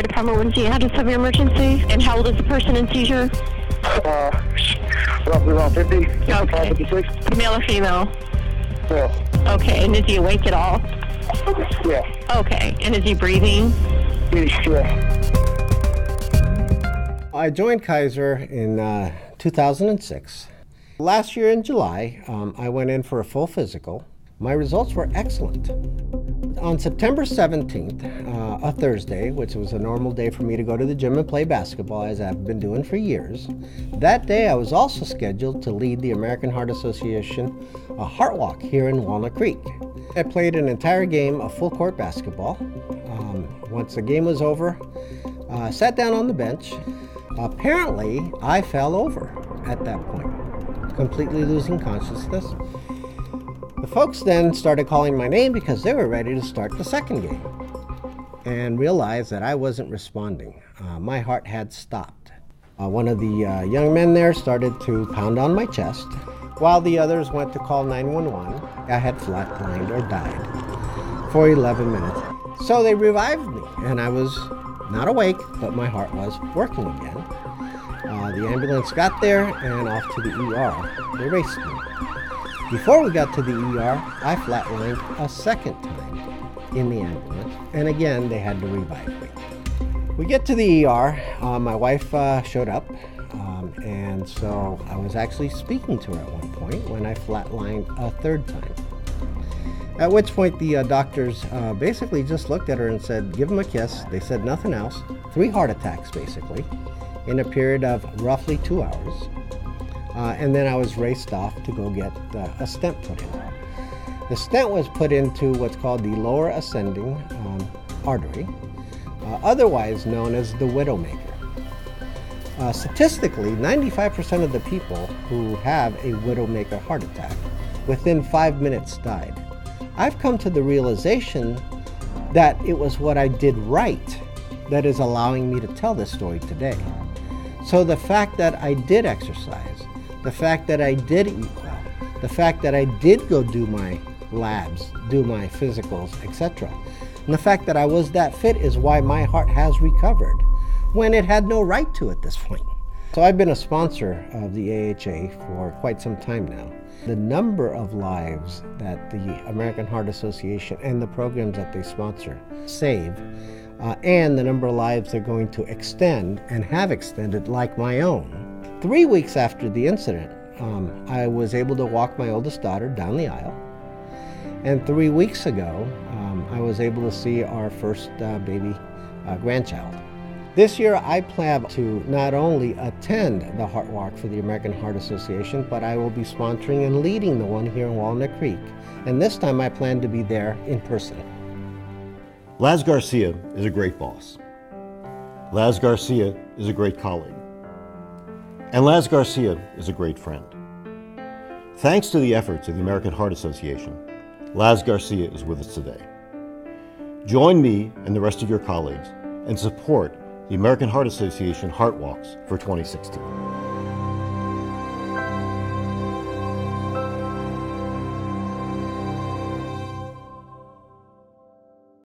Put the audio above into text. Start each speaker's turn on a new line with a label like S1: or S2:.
S1: fire department. What is the address of your emergency? And how old is the person in seizure?
S2: Roughly around 50, 55,
S1: Okay.
S2: 56.
S1: Male or female?
S2: Yeah.
S1: Okay, and is he awake at all?
S2: Yeah.
S1: Okay, and is he breathing?
S2: Yeah.
S3: I joined Kaiser in 2006. Last year in July, I went in for a full physical. My results were excellent. On September 17th, a Thursday, which was a normal day for me to go to the gym and play basketball, as I've been doing for years, that day I was also scheduled to lead the American Heart Association Heart Walk here in Walnut Creek. I played an entire game of full court basketball. Once the game was over, I sat down on the bench. Apparently, I fell over at that point, completely losing consciousness. The folks then started calling my name because they were ready to start the second game and realized that I wasn't responding. My heart had stopped. One of the young men there started to pound on my chest while the others went to call 911. I had flatlined or died for 11 minutes. So they revived me and I was not awake, but my heart was working again. The ambulance got there and off to the ER. They raced me. Before we got to the ER, I flatlined a second time in the ambulance, and again, they had to revive me. We get to the ER, my wife showed up, and so I was actually speaking to her at one point when I flatlined a third time. At which point the doctors basically just looked at her and said, give him a kiss. They said nothing else. 3 heart attacks, basically, in a period of roughly 2 hours. And then I was raced off to go get a stent put in. The stent was put into what's called the lower ascending artery, otherwise known as the widowmaker. Statistically, 95% of the people who have a widowmaker heart attack within 5 minutes died. I've come to the realization that it was what I did right that is allowing me to tell this story today. So the fact that I did exercise, the fact that I did eat well, the fact that I did go do my labs, do my physicals, etc., and the fact that I was that fit is why my heart has recovered when it had no right to at this point. So I've been a sponsor of the AHA for quite some time now. The number of lives that the American Heart Association and the programs that they sponsor save, and the number of lives they're going to extend and have extended, like my own. 3 weeks after the incident, I was able to walk my oldest daughter down the aisle. And 3 weeks ago, I was able to see our first baby grandchild. This year, I plan to not only attend the Heart Walk for the American Heart Association, but I will be sponsoring and leading the one here in Walnut Creek. And this time, I plan to be there in person.
S4: Laz Garcia is a great boss. Laz Garcia is a great colleague. And Laz Garcia is a great friend. Thanks to the efforts of the American Heart Association, Laz Garcia is with us today. Join me and the rest of your colleagues and support the American Heart Association Heart Walks for 2016.